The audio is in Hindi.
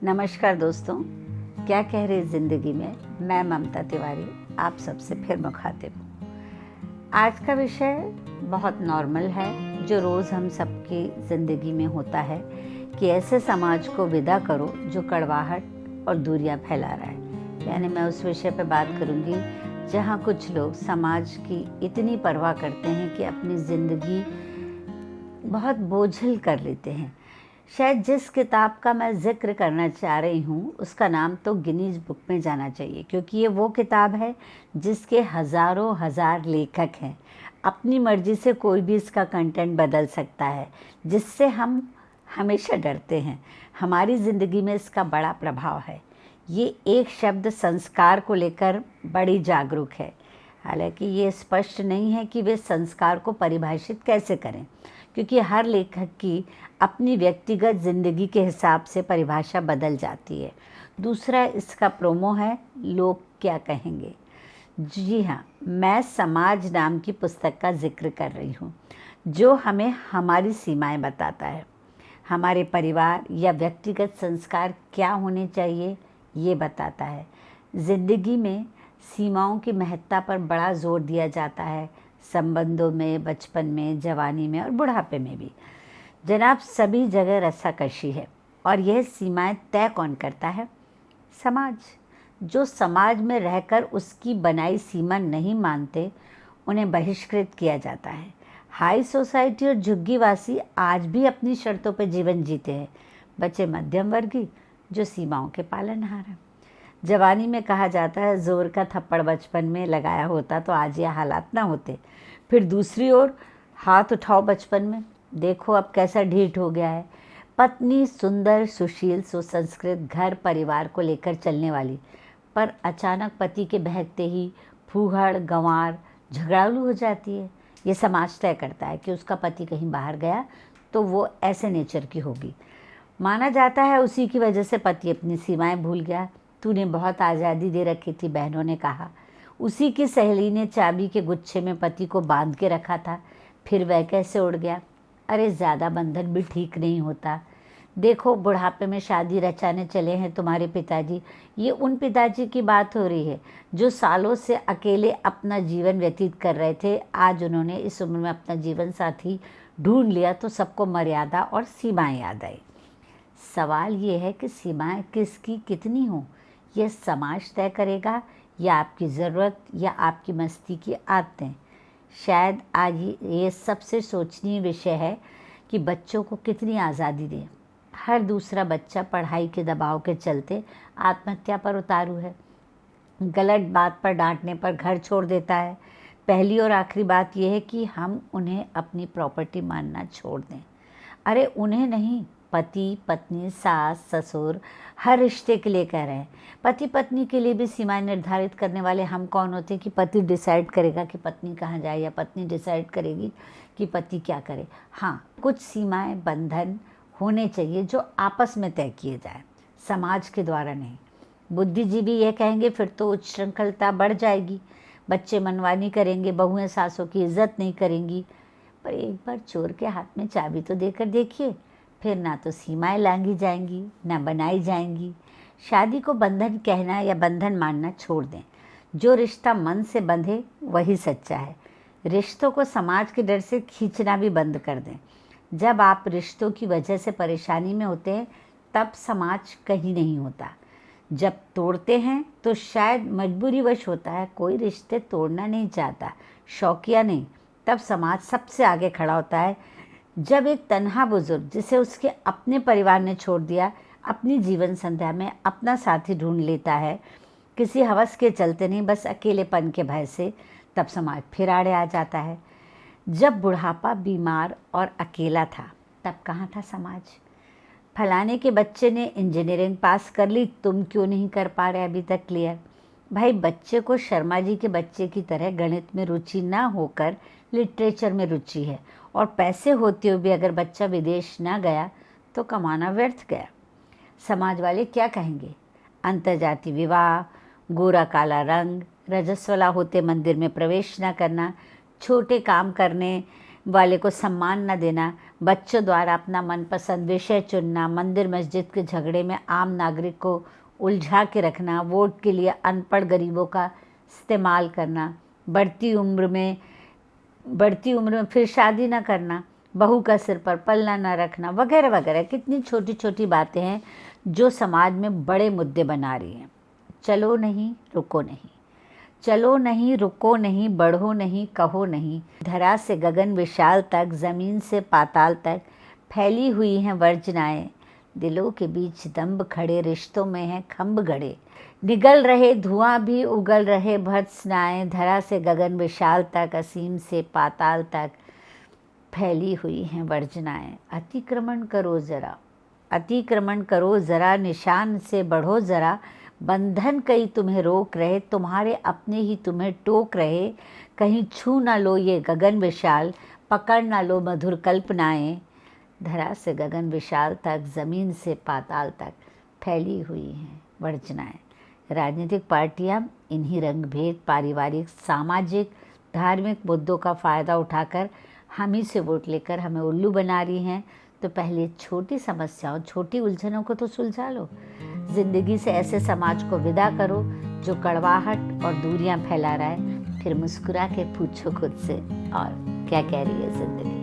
नमस्कार दोस्तों, क्या कह रही ज़िंदगी में मैं ममता तिवारी आप सबसे फिर मुखातिब हूँ। आज का विषय बहुत नॉर्मल है जो रोज़ हम सबकी ज़िंदगी में होता है कि ऐसे समाज को विदा करो जो कड़वाहट और दूरियां फैला रहा है। यानी मैं उस विषय पर बात करूँगी जहाँ कुछ लोग समाज की इतनी परवाह करते हैं कि अपनी ज़िंदगी बहुत बोझिल कर लेते हैं। शायद जिस किताब का मैं ज़िक्र करना चाह रही हूँ उसका नाम तो गिनीज बुक में जाना चाहिए, क्योंकि ये वो किताब है जिसके हज़ारों हज़ार लेखक हैं। अपनी मर्ज़ी से कोई भी इसका कंटेंट बदल सकता है, जिससे हम हमेशा डरते हैं। हमारी ज़िंदगी में इसका बड़ा प्रभाव है। ये एक शब्द संस्कार को लेकर बड़ी जागरूक है। हालांकि ये स्पष्ट नहीं है कि वे संस्कार को परिभाषित कैसे करें, क्योंकि हर लेखक की अपनी व्यक्तिगत ज़िंदगी के हिसाब से परिभाषा बदल जाती है। दूसरा इसका प्रोमो है, लोग क्या कहेंगे। जी हाँ, मैं समाज नाम की पुस्तक का जिक्र कर रही हूँ, जो हमें हमारी सीमाएं बताता है। हमारे परिवार या व्यक्तिगत संस्कार क्या होने चाहिए ये बताता है। ज़िंदगी में सीमाओं की महत्ता पर बड़ा जोर दिया जाता है, संबंधों में, बचपन में, जवानी में और बुढ़ापे में भी। जनाब, सभी जगह रस्साकशी है। और यह सीमाएं तय कौन करता है? समाज। जो समाज में रहकर उसकी बनाई सीमा नहीं मानते उन्हें बहिष्कृत किया जाता है। हाई सोसाइटी और झुग्गीवासी आज भी अपनी शर्तों पर जीवन जीते हैं, बचे मध्यम वर्गीय जो सीमाओं के पालनहार हैं। जवानी में कहा जाता है जोर का थप्पड़ बचपन में लगाया होता तो आज ये हालात ना होते। फिर दूसरी ओर हाथ उठाओ बचपन में, देखो अब कैसा ढीठ हो गया है। पत्नी सुंदर, सुशील, सुसंस्कृत, घर परिवार को लेकर चलने वाली, पर अचानक पति के बहकते ही फूहड़, गंवार, झगड़ालू हो जाती है। ये समाज तय करता है कि उसका पति कहीं बाहर गया तो वो ऐसे नेचर की होगी। माना जाता है उसी की वजह से पति अपनी सीमाएं भूल गया। तूने बहुत आज़ादी दे रखी थी, बहनों ने कहा। उसी की सहेली ने चाबी के गुच्छे में पति को बांध के रखा था, फिर वह कैसे उड़ गया। अरे ज़्यादा बंधन भी ठीक नहीं होता। देखो, बुढ़ापे में शादी रचाने चले हैं तुम्हारे पिताजी। ये उन पिताजी की बात हो रही है जो सालों से अकेले अपना जीवन व्यतीत कर रहे थे। आज उन्होंने इस उम्र में अपना जीवन साथी ढूंढ लिया तो सबको मर्यादा और सीमाएं याद आई। सवाल ये है कि सीमाएं किसकी कितनी हों, यह समाज तय करेगा या आपकी ज़रूरत या आपकी मस्ती की आदतें। शायद आज ये सबसे सोचनीय विषय है कि बच्चों को कितनी आज़ादी दें। हर दूसरा बच्चा पढ़ाई के दबाव के चलते आत्महत्या पर उतारू है। गलत बात पर डांटने पर घर छोड़ देता है। पहली और आखिरी बात यह है कि हम उन्हें अपनी प्रॉपर्टी मानना छोड़ दें। अरे उन्हें नहीं, पति पत्नी, सास ससुर, हर रिश्ते के लिए कह रहे हैं। पति पत्नी के लिए भी सीमाएं निर्धारित करने वाले हम कौन होते हैं कि पति डिसाइड करेगा कि पत्नी कहाँ जाए या पत्नी डिसाइड करेगी कि पति क्या करे। हाँ, कुछ सीमाएं, बंधन होने चाहिए जो आपस में तय किए जाए, समाज के द्वारा नहीं। बुद्धिजीवी ये कहेंगे फिर तो उच्च श्रृंखलता बढ़ जाएगी, बच्चे मनमानी करेंगे, बहुएं सासों की इज्जत नहीं करेंगी। पर एक बार चोर के हाथ में चाबी तो देकर देखिए, फिर ना तो सीमाएं लांघी जाएंगी ना बनाई जाएंगी। शादी को बंधन कहना या बंधन मानना छोड़ दें। जो रिश्ता मन से बंधे वही सच्चा है। रिश्तों को समाज के डर से खींचना भी बंद कर दें। जब आप रिश्तों की वजह से परेशानी में होते हैं तब समाज कहीं नहीं होता। जब तोड़ते हैं तो शायद मजबूरीवश होता है। कोई रिश्ते तोड़ना नहीं चाहता, शौकिया नहीं। तब समाज सबसे आगे खड़ा होता है। जब एक तन्हा बुजुर्ग जिसे उसके अपने परिवार ने छोड़ दिया अपनी जीवन संध्या में अपना साथी ढूंढ लेता है, किसी हवस के चलते नहीं, बस अकेलेपन के भय से, तब समाज फिर आड़े आ जाता है। जब बुढ़ापा, बीमार और अकेला था तब कहाँ था समाज? फलाने के बच्चे ने इंजीनियरिंग पास कर ली, तुम क्यों नहीं कर पा रहे अभी तक क्लियर? भाई, बच्चे को शर्मा जी के बच्चे की तरह गणित में रुचि ना होकर लिटरेचर में रुचि है, और पैसे होते हुए भी अगर बच्चा विदेश ना गया तो कमाना व्यर्थ गया। समाज वाले क्या कहेंगे? अंतर्जातीय विवाह, गोरा काला रंग, रजस्वला होते मंदिर में प्रवेश न करना, छोटे काम करने वाले को सम्मान न देना, बच्चों द्वारा अपना मनपसंद विषय चुनना, मंदिर मस्जिद के झगड़े में आम नागरिक को उलझा के रखना, वोट के लिए अनपढ़ गरीबों का इस्तेमाल करना, बढ़ती उम्र में फिर शादी न करना, बहू का सिर पर पल्ला न रखना, वगैरह वगैरह। कितनी छोटी छोटी बातें हैं जो समाज में बड़े मुद्दे बना रही हैं। चलो नहीं, रुको नहीं, चलो नहीं, रुको नहीं, बढ़ो नहीं, कहो नहीं। धरा से गगन विशाल तक, ज़मीन से पाताल तक फैली हुई हैं वर्जनाएं। दिलों के बीच दम्भ खड़े, रिश्तों में हैं खम्भ गड़े। निगल रहे धुआं भी, उगल रहे भर्त्सनाएं। धरा से गगन विशाल तक, असीम से पाताल तक फैली हुई हैं वर्जनाएं। अतिक्रमण करो ज़रा, अतिक्रमण करो ज़रा, निशान से बढ़ो ज़रा। बंधन कई तुम्हें रोक रहे, तुम्हारे अपने ही तुम्हें टोक रहे। कहीं छू ना लो ये गगन विशाल, पकड़ ना लो मधुर कल्पनाएं। धरा से गगन विशाल तक, ज़मीन से पाताल तक फैली हुई हैं वर्जनाएं। राजनीतिक पार्टियां इन्हीं रंग-भेद, पारिवारिक, सामाजिक, धार्मिक मुद्दों का फ़ायदा उठाकर हम ही से वोट लेकर हमें उल्लू बना रही हैं। तो पहले छोटी समस्याओं, छोटी उलझनों को तो सुलझा लो। ज़िंदगी से ऐसे समाज को विदा करो जो कड़वाहट और दूरियां फैला रहा है। फिर मुस्कुरा के पूछो खुद से, और क्या कह रही है ज़िंदगी।